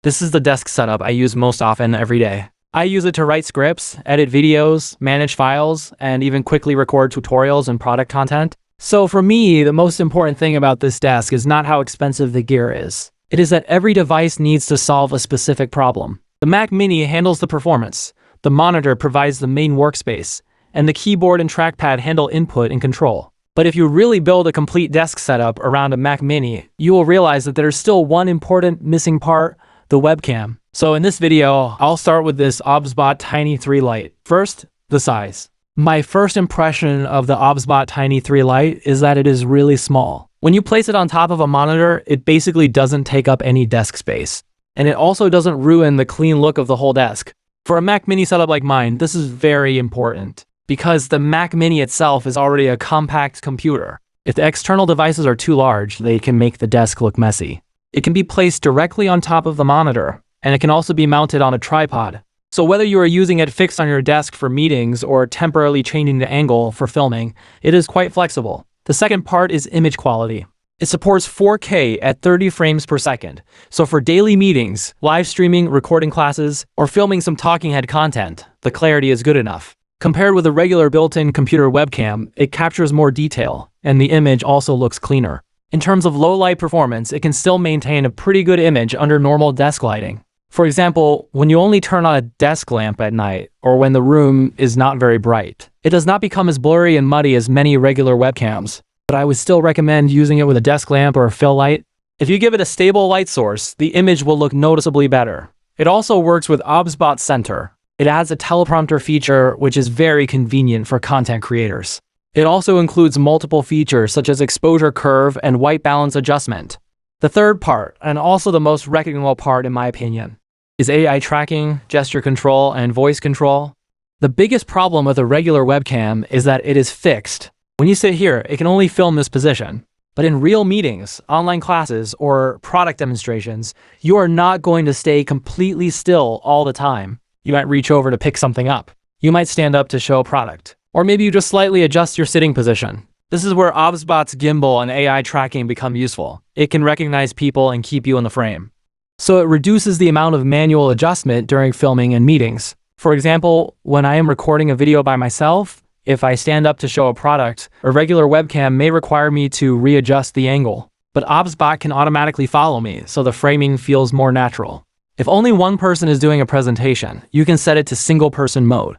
This is the desk setup I use most often every day. I use it to write scripts, edit videos, manage files, and even quickly record tutorials and product content. So for me, the most important thing about this desk is not how expensive the gear is. It is that every device needs to solve a specific problem. The Mac Mini handles the performance, the monitor provides the main workspace, and the keyboard and trackpad handle input and control. But if you really build a complete desk setup around a Mac Mini, you will realize that there's still one important missing part: the webcam. So in this video, I'll start with this OBSBOT Tiny 3 Lite. First, the size. My first impression of the OBSBOT Tiny 3 Lite is that it is really small. When you place it on top of a monitor, it basically doesn't take up any desk space. And it also doesn't ruin the clean look of the whole desk. For a Mac Mini setup like mine, this is very important, because the Mac Mini itself is already a compact computer. If the external devices are too large, they can make the desk look messy. It can be placed directly on top of the monitor, and it can also be mounted on a tripod. So whether you are using it fixed on your desk for meetings or temporarily changing the angle for filming, it is quite flexible. The second part is image quality. It supports 4K at 30 frames per second. So for daily meetings, live streaming, recording classes, or filming some talking head content, the clarity is good enough. Compared with a regular built-in computer webcam, it captures more detail, and the image also looks cleaner. In terms of low light performance, it can still maintain a pretty good image under normal desk lighting. For example, when you only turn on a desk lamp at night, or when the room is not very bright, it does not become as blurry and muddy as many regular webcams. But I would still recommend using it with a desk lamp or a fill light. If you give it a stable light source, the image will look noticeably better. It also works with OBSBOT Center. It adds a teleprompter feature, which is very convenient for content creators. It also includes multiple features such as exposure curve and white balance adjustment. The third part, and also the most recognizable part in my opinion, is AI tracking, gesture control, and voice control. The biggest problem with a regular webcam is that it is fixed. When you sit here, it can only film this position. But in real meetings, online classes, or product demonstrations, you are not going to stay completely still all the time. You might reach over to pick something up. You might stand up to show a product. Or maybe you just slightly adjust your sitting position. This is where OBSBOT's gimbal and AI tracking become useful. It can recognize people and keep you in the frame. So it reduces the amount of manual adjustment during filming and meetings. For example, when I am recording a video by myself, if I stand up to show a product, a regular webcam may require me to readjust the angle. But OBSBOT can automatically follow me, so the framing feels more natural. If only one person is doing a presentation, you can set it to single person mode.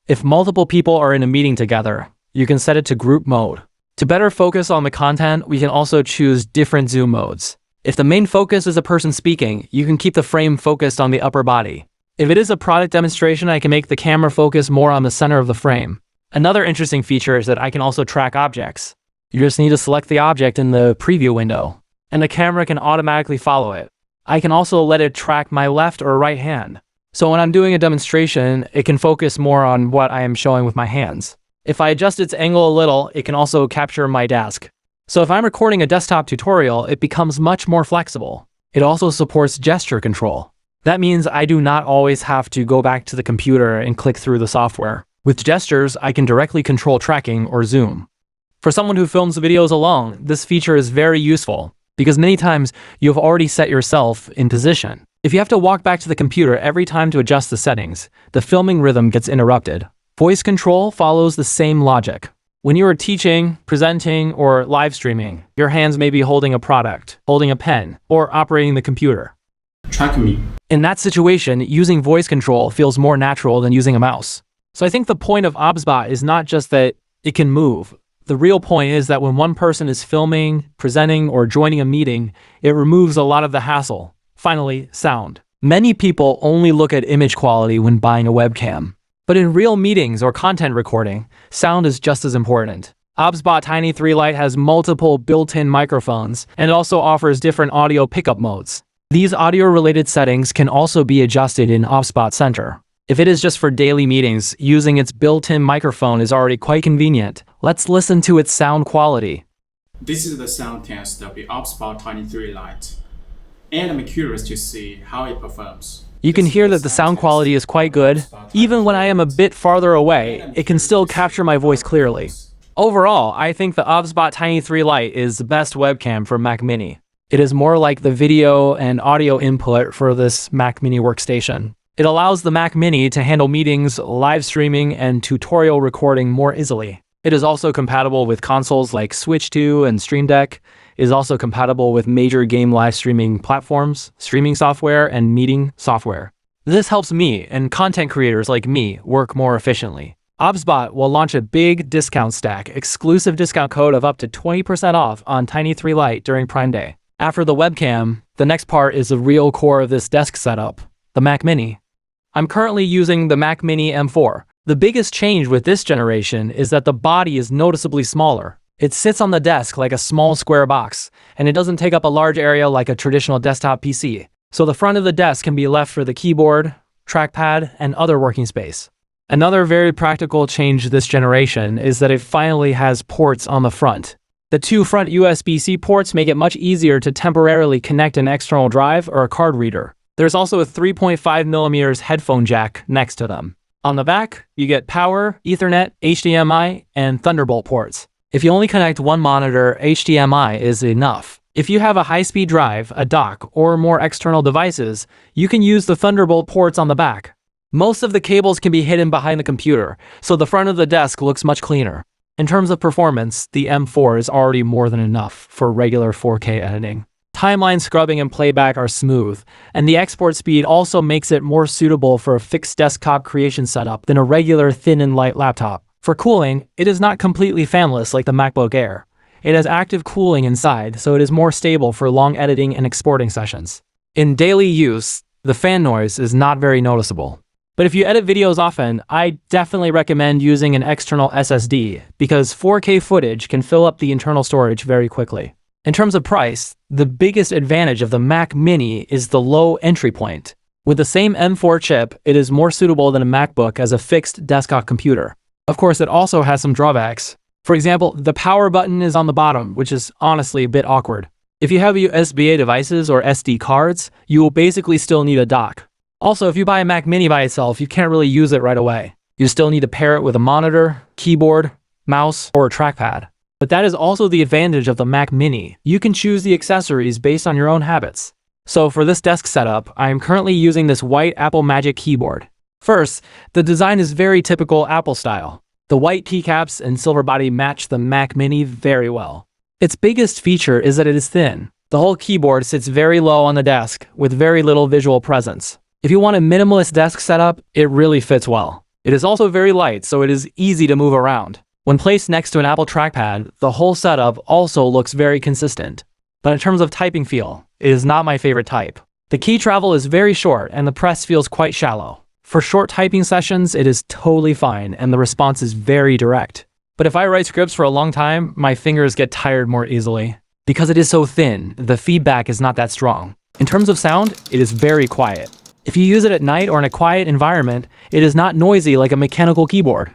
If multiple people are in a meeting together, you can set it to group mode. To better focus on the content, we can also choose different zoom modes. If the main focus is a person speaking, you can keep the frame focused on the upper body. If it is a product demonstration, I can make the camera focus more on the center of the frame. Another interesting feature is that I can also track objects. You just need to select the object in the preview window, and the camera can automatically follow it. I can also let it track my left or right hand. So when I'm doing a demonstration, it can focus more on what I am showing with my hands. If I adjust its angle a little, it can also capture my desk. So if I'm recording a desktop tutorial, it becomes much more flexible. It also supports gesture control. That means I do not always have to go back to the computer and click through the software. With gestures, I can directly control tracking or zoom. For someone who films videos alone, this feature is very useful, because many times you have already set yourself in position. If you have to walk back to the computer every time to adjust the settings, the filming rhythm gets interrupted. Voice control follows the same logic. When you are teaching, presenting, or live streaming, your hands may be holding a product, holding a pen, or operating the computer. Track me. In that situation, using voice control feels more natural than using a mouse. So I think the point of OBSBOT is not just that it can move. The real point is that when one person is filming, presenting, or joining a meeting, it removes a lot of the hassle. Finally, sound. Many people only look at image quality when buying a webcam. But in real meetings or content recording, sound is just as important. OBSBOT Tiny 3 Lite has multiple built-in microphones, and it also offers different audio pickup modes. These audio-related settings can also be adjusted in OBSBOT Center. If it is just for daily meetings, using its built-in microphone is already quite convenient. Let's listen to its sound quality. This is the sound test of the OBSBOT Tiny 3 Lite, and I'm curious to see how it performs. You can hear that the sound quality is quite good. Even when I am a bit farther away, it can still capture my voice clearly. Overall, I think the OBSBOT Tiny 3 Lite is the best webcam for Mac Mini. It is more like the video and audio input for this Mac Mini workstation. It allows the Mac Mini to handle meetings, live streaming, and tutorial recording more easily. It is also compatible with consoles like Switch 2 and Stream Deck. It is also compatible with major game live streaming platforms, streaming software, and meeting software. This helps me and content creators like me work more efficiently. OBSBOT will launch a big discount stack, exclusive discount code of up to 20% off on Tiny 3 Lite during Prime Day. After the webcam, the next part is the real core of this desk setup, the Mac Mini. I'm currently using the Mac Mini M4. The biggest change with this generation is that the body is noticeably smaller. It sits on the desk like a small square box, and it doesn't take up a large area like a traditional desktop PC. So the front of the desk can be left for the keyboard, trackpad, and other working space. Another very practical change this generation is that it finally has ports on the front. The two front USB-C ports make it much easier to temporarily connect an external drive or a card reader. There's also a 3.5mm headphone jack next to them. On the back, you get power, Ethernet, HDMI, and Thunderbolt ports. If you only connect one monitor, HDMI is enough. If you have a high-speed drive, a dock, or more external devices, you can use the Thunderbolt ports on the back. Most of the cables can be hidden behind the computer, so the front of the desk looks much cleaner. In terms of performance, the M4 is already more than enough for regular 4K editing. Timeline scrubbing and playback are smooth, and the export speed also makes it more suitable for a fixed desktop creation setup than a regular thin and light laptop. For cooling, it is not completely fanless like the MacBook Air. It has active cooling inside, so it is more stable for long editing and exporting sessions. In daily use, the fan noise is not very noticeable. But if you edit videos often, I definitely recommend using an external SSD because 4K footage can fill up the internal storage very quickly. In terms of price, the biggest advantage of the Mac Mini is the low entry point. With the same M4 chip, it is more suitable than a MacBook as a fixed desktop computer. Of course, it also has some drawbacks. For example, the power button is on the bottom, which is honestly a bit awkward. If you have USB devices or SD cards, you will basically still need a dock. Also, if you buy a Mac Mini by itself, you can't really use it right away. You still need to pair it with a monitor, keyboard, mouse, or a trackpad. But that is also the advantage of the Mac Mini. You can choose the accessories based on your own habits. So for this desk setup, I am currently using this white Apple Magic keyboard. First, the design is very typical Apple style. The white keycaps and silver body match the Mac Mini very well. Its biggest feature is that it is thin. The whole keyboard sits very low on the desk with very little visual presence. If you want a minimalist desk setup, it really fits well. It is also very light, so it is easy to move around. When placed next to an Apple trackpad, the whole setup also looks very consistent. But in terms of typing feel, it is not my favorite type. The key travel is very short and the press feels quite shallow. For short typing sessions, it is totally fine and the response is very direct. But if I write scripts for a long time, my fingers get tired more easily. Because it is so thin, the feedback is not that strong. In terms of sound, it is very quiet. If you use it at night or in a quiet environment, it is not noisy like a mechanical keyboard.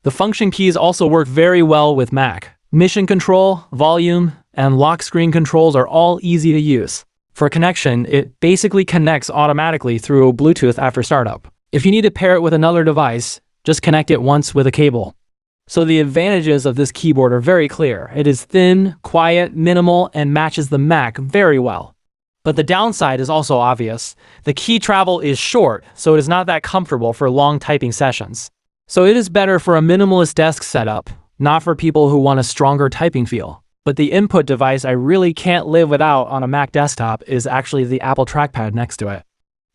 The function keys also work very well with Mac. Mission control, volume, and lock screen controls are all easy to use. For connection, it basically connects automatically through Bluetooth after startup. If you need to pair it with another device, just connect it once with a cable. So the advantages of this keyboard are very clear. It is thin, quiet, minimal, and matches the Mac very well. But the downside is also obvious. The key travel is short, so it is not that comfortable for long typing sessions. So it is better for a minimalist desk setup, not for people who want a stronger typing feel. But the input device I really can't live without on a Mac desktop is actually the Apple Trackpad next to it.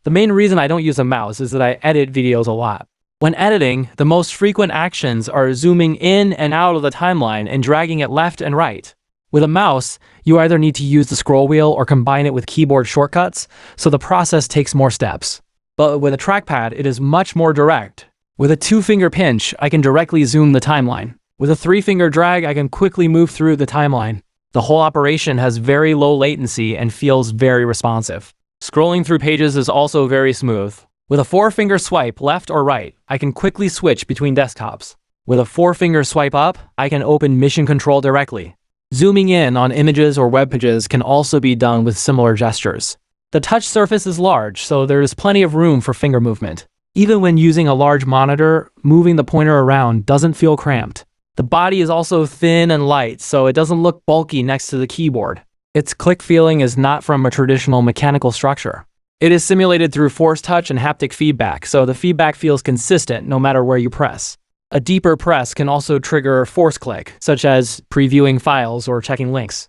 The main reason I don't use a mouse is that I edit videos a lot. When editing, the most frequent actions are zooming in and out of the timeline and dragging it left and right. With a mouse, you either need to use the scroll wheel or combine it with keyboard shortcuts, so the process takes more steps. But with a trackpad, it is much more direct. With a 2-finger pinch, I can directly zoom the timeline. With a 3-finger drag, I can quickly move through the timeline. The whole operation has very low latency and feels very responsive. Scrolling through pages is also very smooth. With a 4-finger swipe left or right, I can quickly switch between desktops. With a 4-finger swipe up, I can open Mission Control directly. Zooming in on images or web pages can also be done with similar gestures. The touch surface is large, so there is plenty of room for finger movement. Even when using a large monitor, moving the pointer around doesn't feel cramped. The body is also thin and light, so it doesn't look bulky next to the keyboard. Its click feeling is not from a traditional mechanical structure. It is simulated through force touch and haptic feedback, so the feedback feels consistent no matter where you press. A deeper press can also trigger force click, such as previewing files or checking links.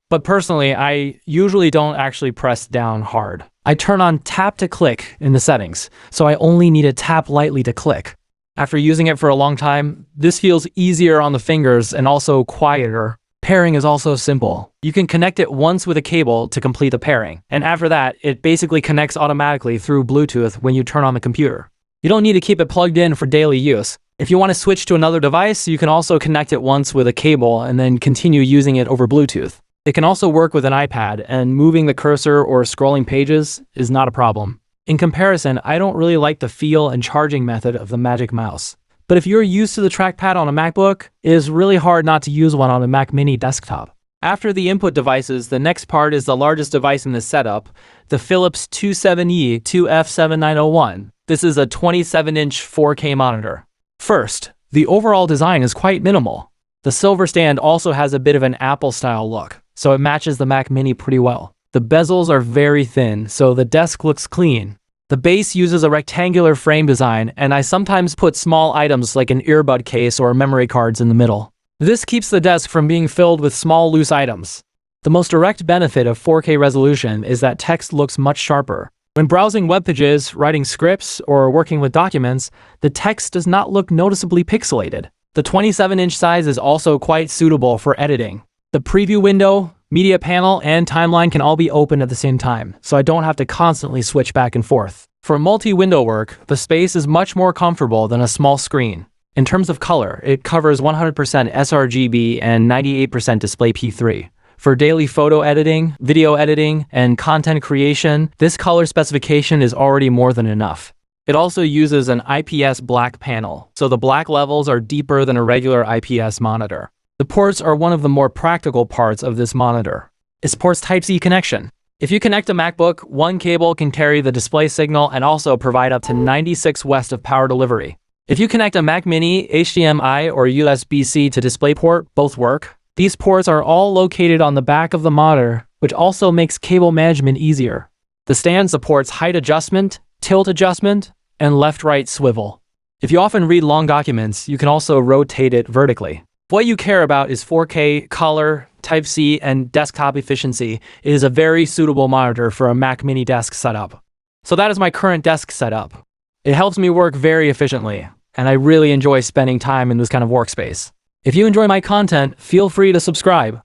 But personally, I usually don't actually press down hard. I turn on tap to click in the settings, so I only need to tap lightly to click. After using it for a long time, this feels easier on the fingers and also quieter. Pairing is also simple. You can connect it once with a cable to complete the pairing, and after that, it basically connects automatically through Bluetooth when you turn on the computer. You don't need to keep it plugged in for daily use. If you want to switch to another device, you can also connect it once with a cable and then continue using it over Bluetooth. It can also work with an iPad, and moving the cursor or scrolling pages is not a problem. In comparison, I don't really like the feel and charging method of the Magic Mouse. But if you're used to the trackpad on a MacBook, it is really hard not to use one on a Mac Mini desktop. After the input devices, the next part is the largest device in this setup, the Philips 27E 2F7901. This is a 27-inch 4K monitor. First, the overall design is quite minimal. The silver stand also has a bit of an Apple-style look, so it matches the Mac Mini pretty well. The bezels are very thin, so the desk looks clean. The base uses a rectangular frame design, and I sometimes put small items like an earbud case or memory cards in the middle. This keeps the desk from being filled with small loose items. The most direct benefit of 4K resolution is that text looks much sharper. When browsing web pages, writing scripts, or working with documents, the text does not look noticeably pixelated. The 27-inch size is also quite suitable for editing. The preview window, media panel, and timeline can all be open at the same time, so I don't have to constantly switch back and forth. For multi-window work, the space is much more comfortable than a small screen. In terms of color, it covers 100% sRGB and 98% display P3. For daily photo editing, video editing, and content creation, this color specification is already more than enough. It also uses an IPS black panel, so the black levels are deeper than a regular IPS monitor. The ports are one of the more practical parts of this monitor. It supports Type-C connection. If you connect a MacBook, one cable can carry the display signal and also provide up to 96 watts of power delivery. If you connect a Mac Mini, HDMI, or USB-C to DisplayPort, both work. These ports are all located on the back of the monitor, which also makes cable management easier. The stand supports height adjustment, tilt adjustment, and left-right swivel. If you often read long documents, you can also rotate it vertically. If what you care about is 4K, color, Type-C, and desktop efficiency, it is a very suitable monitor for a Mac Mini desk setup. So that is my current desk setup. It helps me work very efficiently, and I really enjoy spending time in this kind of workspace. If you enjoy my content, feel free to subscribe.